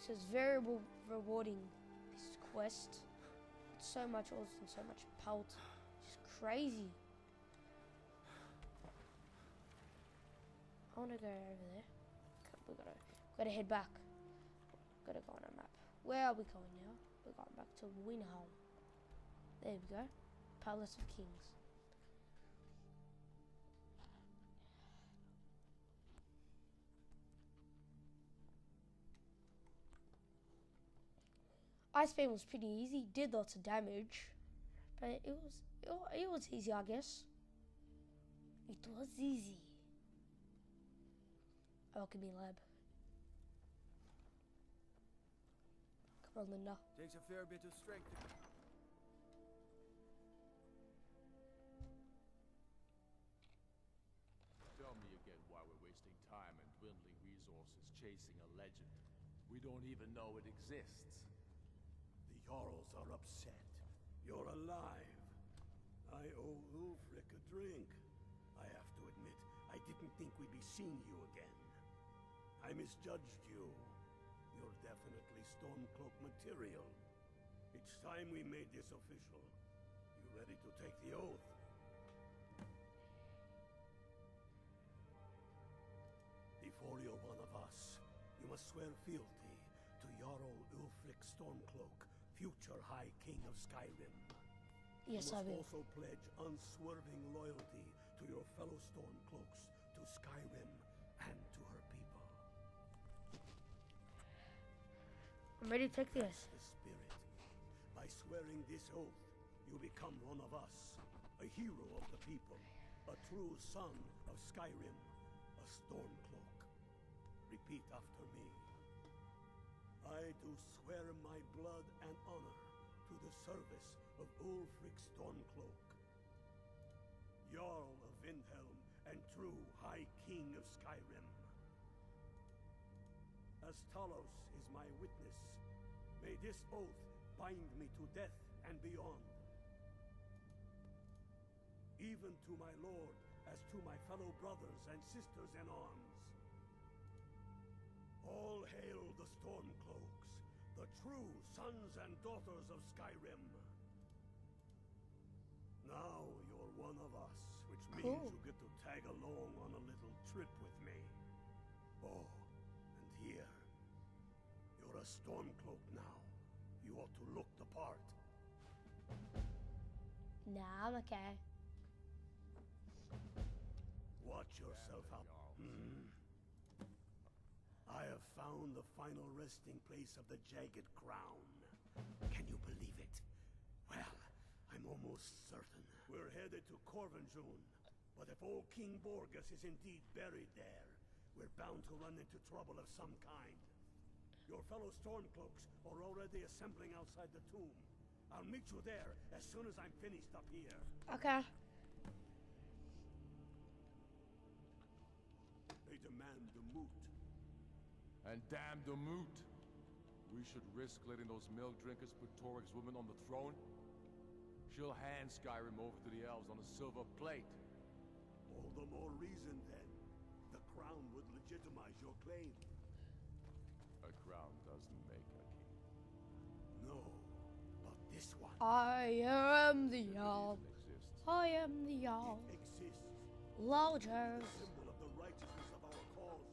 says very rewarding, this quest. It's so much ores and so much pelt. It's crazy. I want to go over there. We gotta head back. Gotta go on a map. Where are we going now? We're going back to Winhelm. There we go. Palace of Kings. Icebeam was pretty easy. Did lots of damage, but it was easy, I guess. It was easy. Alchemy lab. Come on, Linda. Takes a fair bit of strength to... Tell me again why we're wasting time and dwindling resources chasing a legend. We don't even know it exists. The Jarls are upset. You're alive. I owe Ulfric a drink. I have to admit, I didn't think we'd be seeing you again. I misjudged you. You're definitely Stormcloak material. It's time we made this official. You ready to take the oath? Before you're one of us, you must swear fealty to Jarl Ulfric Stormcloak, future High King of Skyrim. Yes, I you will. must also pledge unswerving loyalty to your fellow Stormcloaks, to Skyrim, and to her people. I'm ready to take this. That's the spirit. By swearing this oath, you become one of us, a hero of the people, a true son of Skyrim, a Stormcloak. Repeat after me. I do swear my blood and honor to the service of Ulfric Stormcloak, Jarl of Windhelm and true High King of Skyrim. As Talos is my witness, may this oath bind me to death and beyond. Even to my lord, as to my fellow brothers and sisters in arms. All hail the Stormcloaks, the true sons and daughters of Skyrim. Now you're one of us, which means Cool. you get to tag along on a little trip with me. Oh, and here, you're a Stormcloak now. You ought to look the part. Nah, I'm okay. Watch yourself out. I have found the final resting place of the Jagged Crown. Can you believe it? Well, I'm almost certain. We're headed to Corvinjun, but if old King Borgus is indeed buried there, we're bound to run into trouble of some kind. Your fellow Stormcloaks are already assembling outside the tomb. I'll meet you there as soon as I'm finished up here. Okay. They demand the moot. And damn the moot! We should risk letting those milk drinkers put Toryg's woman on the throne? She'll hand Skyrim over to the elves on a silver plate. All the more reason then. The crown would legitimize your claim. A crown doesn't make a king. No, but this one. I am the Jarl. It exists. I am the Jarl. It exists. Louder. The symbol of the righteousness of our cause.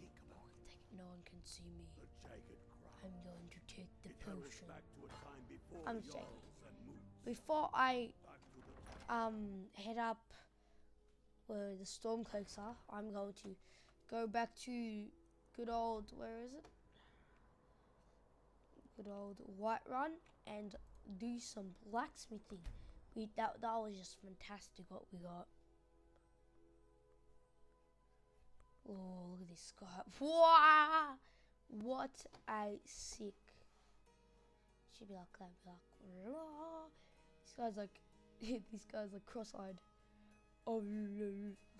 Think about it. No one can see me. The Jagged Crown. I'm going to take the It heralds potion. back to a time before I'm the joking. Jarls and moots. Before I Back to the time. head up where the Stormcloaks are, I'm going to go back to good old, where is it? Good old Whiterun and do some blacksmithing. That was just fantastic what we got. Oh, look at this guy. Wow! What a sick. Should be like that. Be like, "Rah." This guy's like cross-eyed. Oh,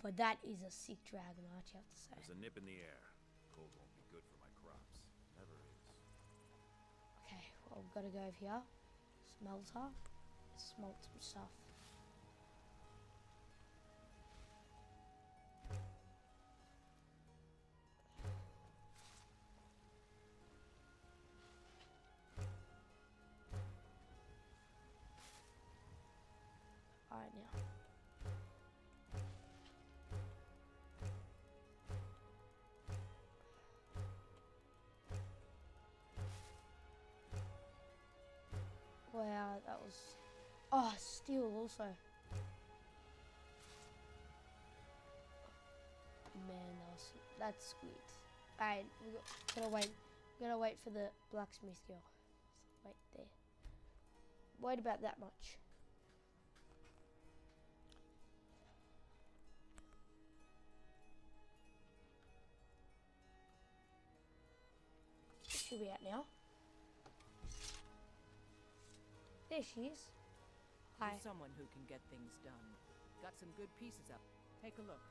but that is a sick dragon, I actually have to say. There's a nip in the air. Cold won't be good for my crops. Never is. Okay, well, we've got to go over here. Smelter. Smelt some stuff. now. Wow, that was... Oh, steel also. Man, that's sweet. Alright, gotta wait for the blacksmith girl. So wait there. Wait about that much. She'll be out now. There she is. Hi. You're someone who can get things done. Got some good pieces up. Take a look.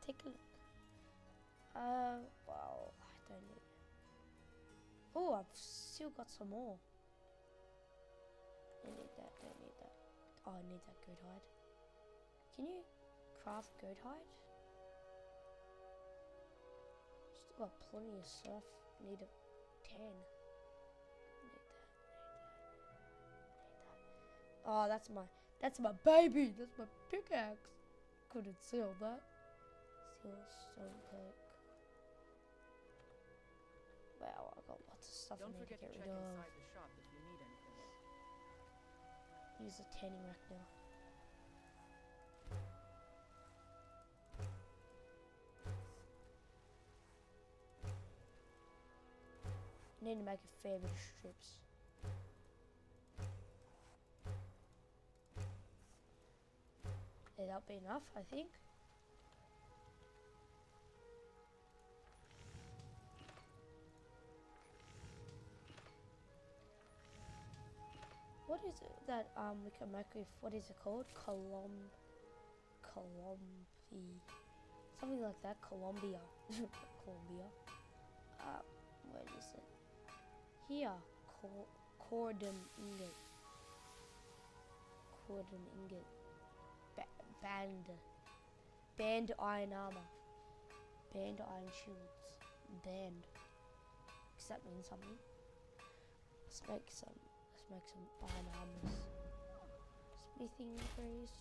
Take a look. Well, I don't need it. Oh, I've still got some more. Don't need that, don't need that. Oh, I need that goat hide. Can you craft goat hide? Still got plenty of stuff. Need a 10. Need that. Oh, that's my baby. That's my pickaxe. Couldn't sell that. Still stone pick. Wow, I got lots of stuff I Don't need to forget get to check rid of. inside the shop if you need anything. Use the tanning rack now. Need to make a fair bit of strips. Yeah, that'll be enough, I think. What is it that we can make with, what is it called? Colombi. Something like that. Colombia. Colombia. Where is it? Here. Cordon ingot. Cordon ingot. Band iron armor. Band iron shields. Band. Does that mean something? Let's make some iron armors. Smithing increase.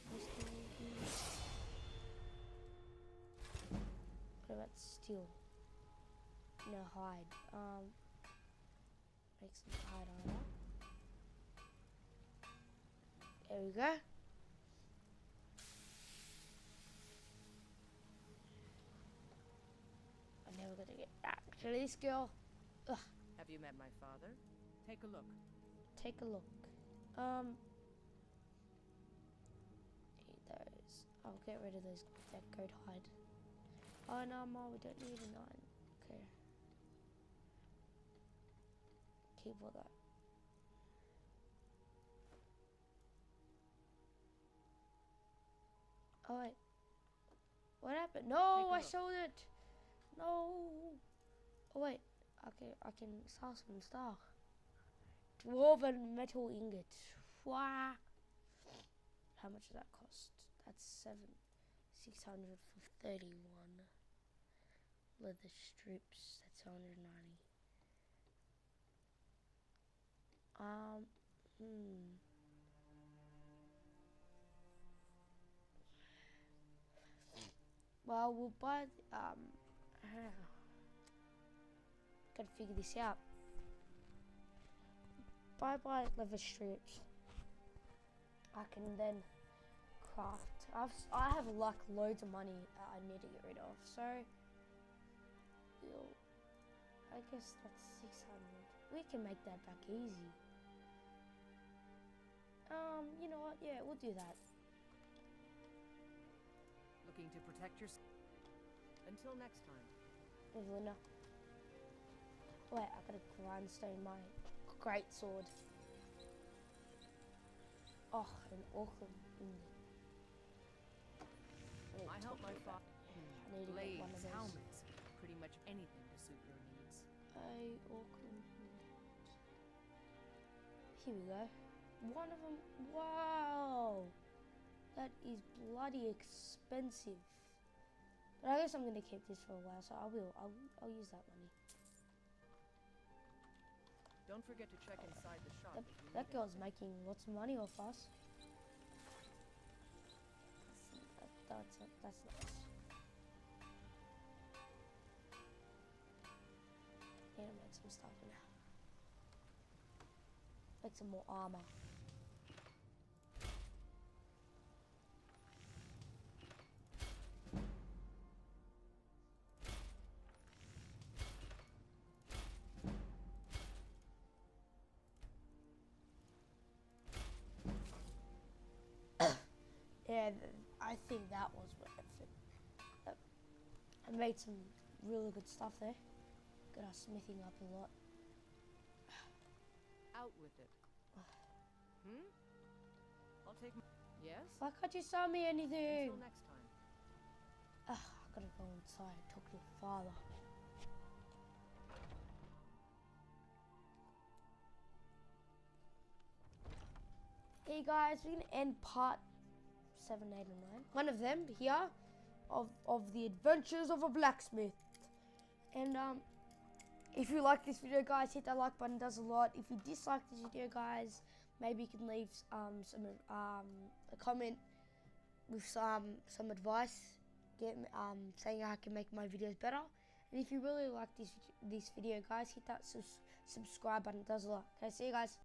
Smithing increase. What about steel? No, hide. Make some hide armor. There we go. I'm never gonna get back to this girl. Ugh. Have you met my father? Take a look. Take a look. Eat those. I'll get rid of those. That goat hide. Oh no, Ma, we don't need a 9. Okay. Keep all that. Oh wait. What happened? No, I sold it. No. Oh wait. Okay, I can sell some stuff. Dwarven metal ingot. Wow. How much does that cost? That's 600 for 31. Leather strips. That's 190. Well, we'll buy. Gotta figure this out. Buy leather strips. I can then craft. I have like loads of money I need to get rid of. So, I guess that's 600. We can make that back easy. You know what? Yeah, we'll do that. Looking to protect yourself. Until next time. Evelina. Wait, I gotta grindstone my great sword. Oh, an Auckland. I help my father. I need to get one of Blades, those. helmets, pretty much anything to suit your needs. Auckland. Here we go. One of them. Wow, that is bloody expensive. But I guess I'm gonna keep this for a while, so I will. I'll use that money. Don't forget to check inside the shop. That girl's making lots of money off us. that's nice. Need to make some stuff now. Make some more armor. Yeah, I think that was worth it. I made some really good stuff there. Got our smithing up a lot. Out with it. I'll take my... Yes? Why can't you sell me anything? Until next time. I gotta go inside and talk to your father. Hey guys, we're gonna end part 7, 8, and 9. One of them here of the adventures of a blacksmith. And if you like this video, guys, hit that like button. It does a lot. If you dislike this video, guys, maybe you can leave a comment with some advice, saying how I can make my videos better. And if you really like this video, guys, hit that subscribe button. It does a lot. Okay, see you guys.